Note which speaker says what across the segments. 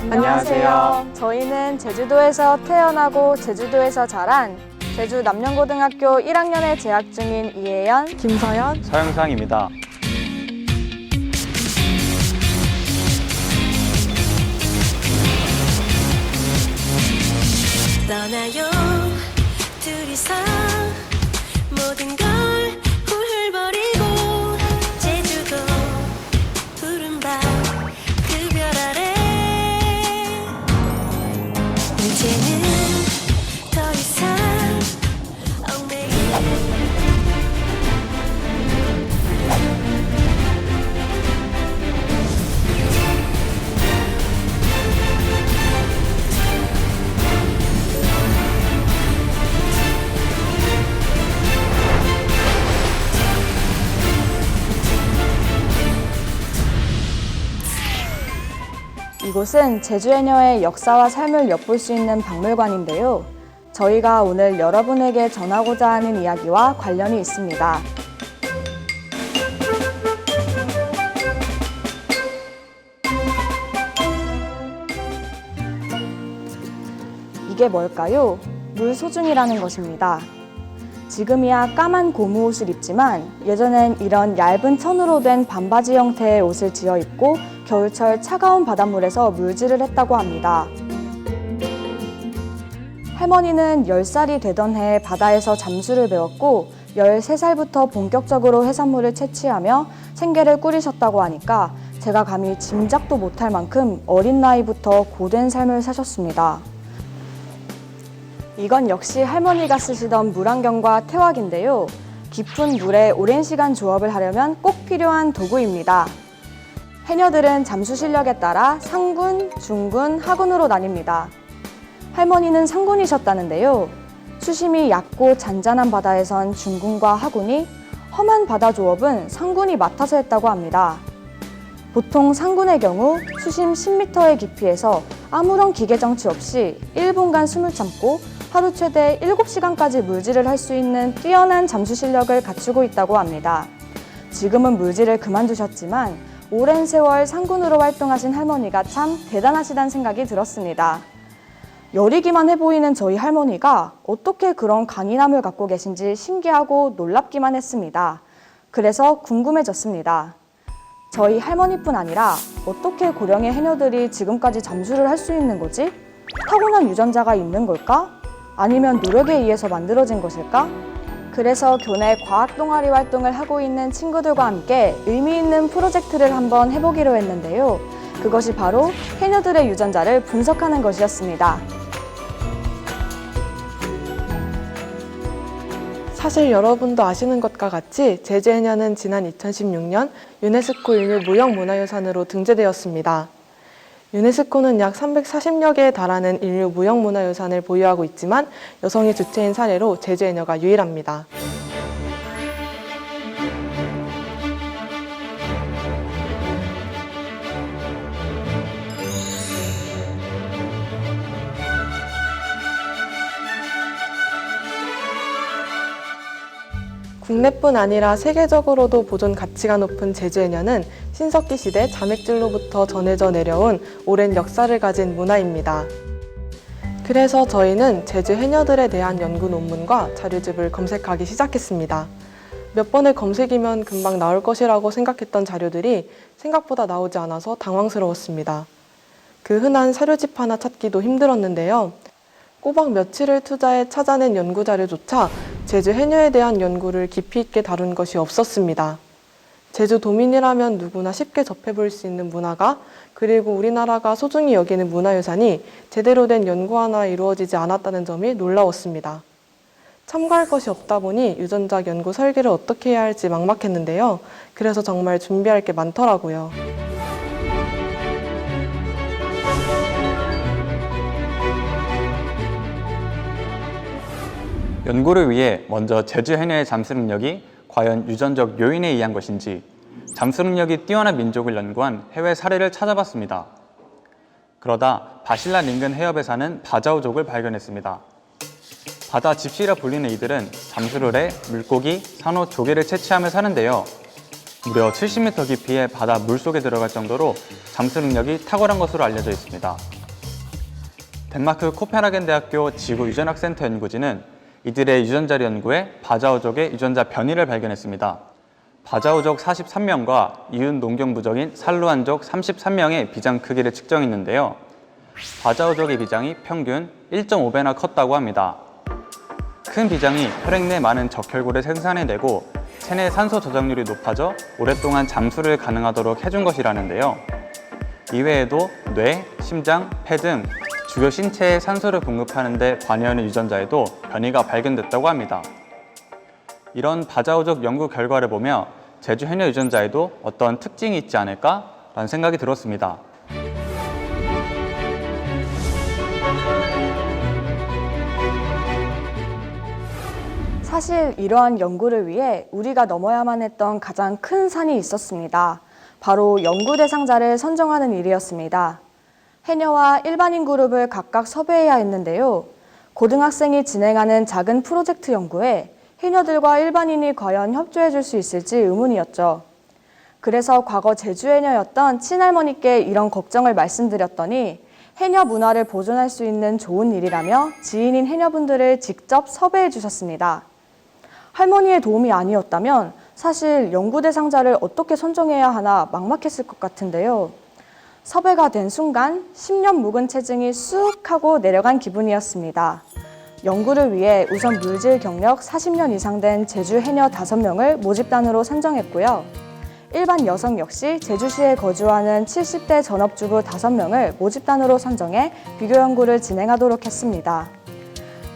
Speaker 1: 안녕하세요. 저희는 제주도에서 태어나고 제주도에서 자란 제주 남령고등학교 1학년에 재학 중인 이혜연,
Speaker 2: 김서연,
Speaker 3: 서영상입니다.
Speaker 4: 떠나요 둘이서 모든 걸 훌훌 버리고 제주도 푸른 밤 그 별 아래 이제는 더 이상 얽매이지
Speaker 1: 이곳은 제주해녀의 역사와 삶을 엿볼 수 있는 박물관인데요. 저희가 오늘 여러분에게 전하고자 하는 이야기와 관련이 있습니다. 이게 뭘까요? 물소중이라는 것입니다. 지금이야 까만 고무 옷을 입지만 예전엔 이런 얇은 천으로 된 반바지 형태의 옷을 지어 입고 겨울철 차가운 바닷물에서 물질을 했다고 합니다. 할머니는 10살이 되던 해 바다에서 잠수를 배웠고 13살부터 본격적으로 해산물을 채취하며 생계를 꾸리셨다고 하니까 제가 감히 짐작도 못할 만큼 어린 나이부터 고된 삶을 사셨습니다. 이건 역시 할머니가 쓰시던 물안경과 태왁인데요. 깊은 물에 오랜 시간 조업을 하려면 꼭 필요한 도구입니다. 해녀들은 잠수 실력에 따라 상군, 중군, 하군으로 나뉩니다. 할머니는 상군이셨다는데요. 수심이 얕고 잔잔한 바다에선 중군과 하군이, 험한 바다 조업은 상군이 맡아서 했다고 합니다. 보통 상군의 경우 수심 10m의 깊이에서 아무런 기계 장치 없이 1분간 숨을 참고 하루 최대 7시간까지 물질을 할 수 있는 뛰어난 잠수 실력을 갖추고 있다고 합니다. 지금은 물질을 그만두셨지만 오랜 세월 상군으로 활동하신 할머니가 참 대단하시다는 생각이 들었습니다. 여리기만 해 보이는 저희 할머니가 어떻게 그런 강인함을 갖고 계신지 신기하고 놀랍기만 했습니다. 그래서 궁금해졌습니다. 저희 할머니뿐 아니라 어떻게 고령의 해녀들이 지금까지 잠수를 할 수 있는 거지? 타고난 유전자가 있는 걸까? 아니면 노력에 의해서 만들어진 것일까? 그래서 교내 과학 동아리 활동을 하고 있는 친구들과 함께 의미 있는 프로젝트를 한번 해보기로 했는데요. 그것이 바로 해녀들의 유전자를 분석하는 것이었습니다.
Speaker 2: 사실 여러분도 아시는 것과 같이 제주해녀는 지난 2016년 유네스코 인류 무형문화유산으로 등재되었습니다. 유네스코는 약 340여 개에 달하는 인류 무형문화유산을 보유하고 있지만 여성이 주체인 사례로 제주해녀가 유일합니다. 국내뿐 아니라 세계적으로도 보존 가치가 높은 제주해녀는 신석기 시대 자맥질로부터 전해져 내려온 오랜 역사를 가진 문화입니다. 그래서 저희는 제주 해녀들에 대한 연구 논문과 자료집을 검색하기 시작했습니다. 몇 번의 검색이면 금방 나올 것이라고 생각했던 자료들이 생각보다 나오지 않아서 당황스러웠습니다. 그 흔한 사료집 하나 찾기도 힘들었는데요. 꼬박 며칠을 투자해 찾아낸 연구 자료조차 제주 해녀에 대한 연구를 깊이 있게 다룬 것이 없었습니다. 제주도민이라면 누구나 쉽게 접해볼 수 있는 문화가, 그리고 우리나라가 소중히 여기는 문화유산이 제대로 된 연구 하나 이루어지지 않았다는 점이 놀라웠습니다. 참고할 것이 없다 보니 유전자 연구 설계를 어떻게 해야 할지 막막했는데요. 그래서 정말 준비할 게 많더라고요.
Speaker 3: 연구를 위해 먼저 제주 해녀의 잠수 능력이 과연 유전적 요인에 의한 것인지 잠수 능력이 뛰어난 민족을 연구한 해외 사례를 찾아봤습니다. 그러다 바실란 인근 해협에 사는 바자우족을 발견했습니다. 바다 집시라 불리는 이들은 잠수를 해 물고기, 산호, 조개를 채취하며 사는데요. 무려 70m 깊이의 바다 물속에 들어갈 정도로 잠수 능력이 탁월한 것으로 알려져 있습니다. 덴마크 코펜하겐 대학교 지구 유전학센터 연구진은 이들의 유전자를 연구해 바자우족의 유전자 변이를 발견했습니다. 바자우족 43명과 이웃 농경부족인 살루안족 33명의 비장 크기를 측정했는데요. 바자우족의 비장이 평균 1.5배나 컸다고 합니다. 큰 비장이 혈액 내 많은 적혈구를 생산해내고 체내 산소 저장률이 높아져 오랫동안 잠수를 가능하도록 해준 것이라는데요. 이외에도 뇌, 심장, 폐 등 주요 신체에 산소를 공급하는 데 관여하는 유전자에도 변이가 발견됐다고 합니다. 이런 바자우족 연구 결과를 보며 제주 해녀 유전자에도 어떤 특징이 있지 않을까라는 생각이 들었습니다.
Speaker 1: 사실 이러한 연구를 위해 우리가 넘어야만 했던 가장 큰 산이 있었습니다. 바로 연구 대상자를 선정하는 일이었습니다. 해녀와 일반인 그룹을 각각 섭외해야 했는데요. 고등학생이 진행하는 작은 프로젝트 연구에 해녀들과 일반인이 과연 협조해 줄 수 있을지 의문이었죠. 그래서 과거 제주 해녀였던 친할머니께 이런 걱정을 말씀드렸더니 해녀 문화를 보존할 수 있는 좋은 일이라며 지인인 해녀분들을 직접 섭외해 주셨습니다. 할머니의 도움이 아니었다면 사실 연구 대상자를 어떻게 선정해야 하나 막막했을 것 같은데요. 섭외가 된 순간 10년 묵은 체증이 쑥 하고 내려간 기분이었습니다. 연구를 위해 우선 물질 경력 40년 이상 된 제주 해녀 5명을 모집단으로 선정했고요. 일반 여성 역시 제주시에 거주하는 70대 전업주부 5명을 모집단으로 선정해 비교 연구를 진행하도록 했습니다.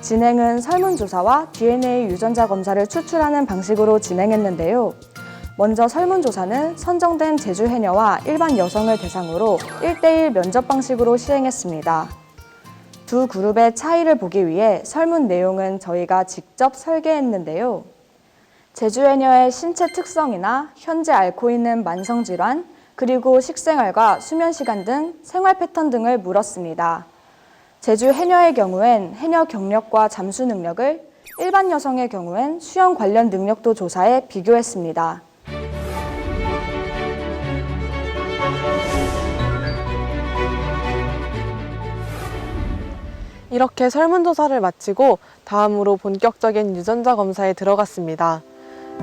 Speaker 1: 진행은 설문조사와 DNA 유전자 검사를 추출하는 방식으로 진행했는데요. 먼저 설문조사는 선정된 제주 해녀와 일반 여성을 대상으로 1:1 면접 방식으로 시행했습니다. 두 그룹의 차이를 보기 위해 설문 내용은 저희가 직접 설계했는데요. 제주 해녀의 신체 특성이나 현재 앓고 있는 만성질환, 그리고 식생활과 수면 시간 등 생활 패턴 등을 물었습니다. 제주 해녀의 경우엔 해녀 경력과 잠수 능력을, 일반 여성의 경우엔 수영 관련 능력도 조사해 비교했습니다.
Speaker 2: 이렇게 설문조사를 마치고 다음으로 본격적인 유전자 검사에 들어갔습니다.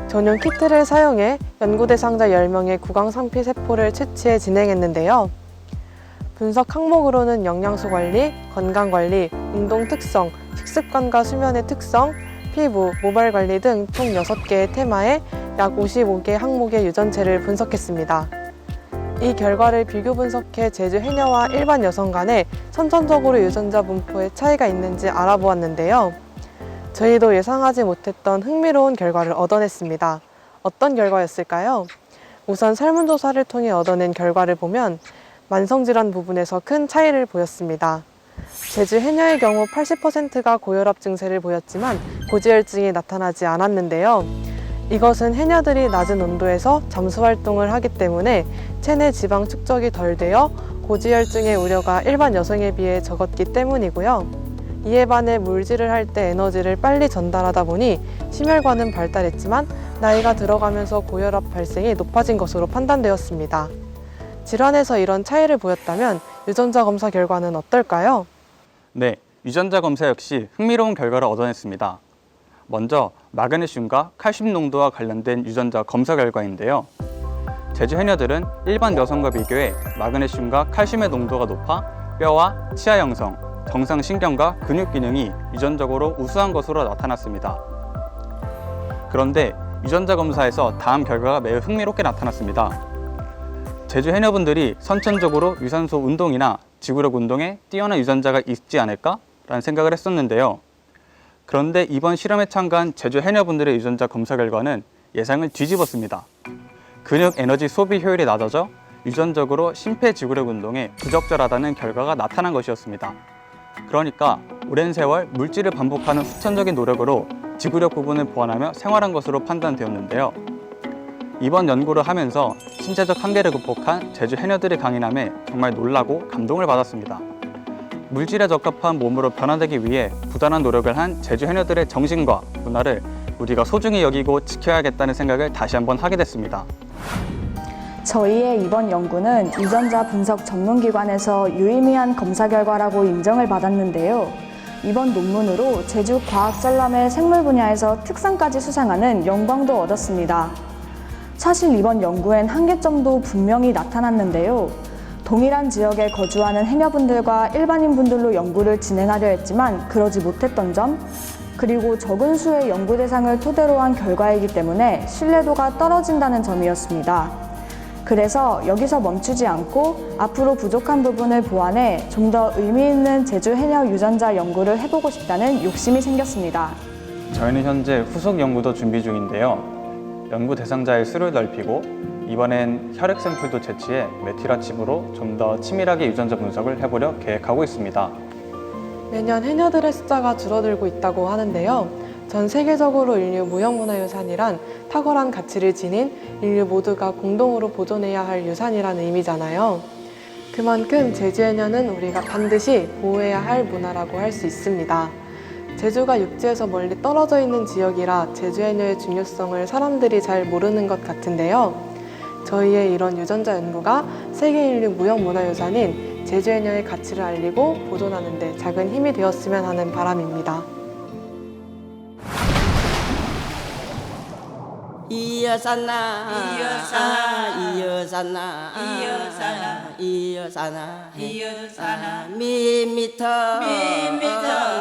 Speaker 2: 전용 키트를 사용해 연구 대상자 10명의 구강상피 세포를 채취해 진행했는데요. 분석 항목으로는 영양소 관리, 건강 관리, 운동 특성, 식습관과 수면의 특성, 피부, 모발 관리 등 총 6개의 테마에 약 55개 항목의 유전체를 분석했습니다. 이 결과를 비교 분석해 제주 해녀와 일반 여성 간에 선천적으로 유전자 분포에 차이가 있는지 알아보았는데요. 저희도 예상하지 못했던 흥미로운 결과를 얻어냈습니다. 어떤 결과였을까요? 우선 설문조사를 통해 얻어낸 결과를 보면 만성질환 부분에서 큰 차이를 보였습니다. 제주 해녀의 경우 80%가 고혈압 증세를 보였지만 고지혈증이 나타나지 않았는데요. 이것은 해녀들이 낮은 온도에서 잠수 활동을 하기 때문에 체내 지방 축적이 덜 되어 고지혈증의 우려가 일반 여성에 비해 적었기 때문이고요. 이에 반해 물질을 할 때 에너지를 빨리 전달하다 보니 심혈관은 발달했지만 나이가 들어가면서 고혈압 발생이 높아진 것으로 판단되었습니다. 질환에서 이런 차이를 보였다면 유전자 검사 결과는 어떨까요?
Speaker 3: 네, 유전자 검사 역시 흥미로운 결과를 얻어냈습니다. 먼저 마그네슘과 칼슘 농도와 관련된 유전자 검사 결과인데요. 제주 해녀들은 일반 여성과 비교해 마그네슘과 칼슘의 농도가 높아 뼈와 치아 형성, 정상 신경과 근육 기능이 유전적으로 우수한 것으로 나타났습니다. 그런데 유전자 검사에서 다음 결과가 매우 흥미롭게 나타났습니다. 제주 해녀분들이 선천적으로 유산소 운동이나 지구력 운동에 뛰어난 유전자가 있지 않을까라는 생각을 했었는데요. 그런데 이번 실험에 참가한 제주 해녀분들의 유전자 검사 결과는 예상을 뒤집었습니다. 근육 에너지 소비 효율이 낮아져 유전적으로 심폐지구력 운동에 부적절하다는 결과가 나타난 것이었습니다. 그러니까 오랜 세월 물질을 반복하는 후천적인 노력으로 지구력 부분을 보완하며 생활한 것으로 판단되었는데요. 이번 연구를 하면서 신체적 한계를 극복한 제주 해녀들의 강인함에 정말 놀라고 감동을 받았습니다. 물질에 적합한 몸으로 변화되기 위해 부단한 노력을 한 제주 해녀들의 정신과 문화를 우리가 소중히 여기고 지켜야겠다는 생각을 다시 한번 하게 됐습니다.
Speaker 1: 저희의 이번 연구는 유전자 분석 전문기관에서 유의미한 검사 결과라고 인정을 받았는데요. 이번 논문으로 제주 과학전람회 생물 분야에서 특상까지 수상하는 영광도 얻었습니다. 사실 이번 연구엔 한계점도 분명히 나타났는데요. 동일한 지역에 거주하는 해녀분들과 일반인분들로 연구를 진행하려 했지만 그러지 못했던 점, 그리고 적은 수의 연구 대상을 토대로 한 결과이기 때문에 신뢰도가 떨어진다는 점이었습니다. 그래서 여기서 멈추지 않고 앞으로 부족한 부분을 보완해 좀 더 의미 있는 제주 해녀 유전자 연구를 해보고 싶다는 욕심이 생겼습니다.
Speaker 3: 저희는 현재 후속 연구도 준비 중인데요. 연구 대상자의 수를 넓히고 이번엔 혈액 샘플도 채취해 메티라 칩으로 좀 더 치밀하게 유전자 분석을 해보려 계획하고 있습니다.
Speaker 2: 매년 해녀들의 숫자가 줄어들고 있다고 하는데요. 전 세계적으로 인류 무형문화유산이란 탁월한 가치를 지닌 인류 모두가 공동으로 보존해야 할 유산이라는 의미잖아요. 그만큼 제주해녀는 우리가 반드시 보호해야 할 문화라고 할 수 있습니다. 제주가 육지에서 멀리 떨어져 있는 지역이라 제주해녀의 중요성을 사람들이 잘 모르는 것 같은데요. 저희의 이런 유전자 연구가 세계인류 무형문화유산인 제주해녀의 가치를 알리고 보존하는 데 작은 힘이 되었으면 하는 바람입니다.
Speaker 5: 이어산나 미미터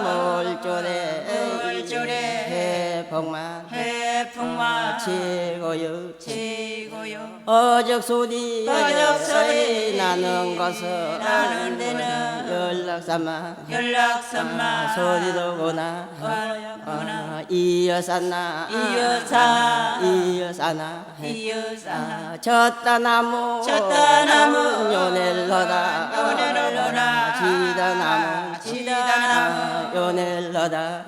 Speaker 5: 몰조래 해풍만 치고요 어적 소리 나는 것은 연락삼아 소리로구나 이어산나 졌다 나무 요넬러다 지다 나무 요넬러다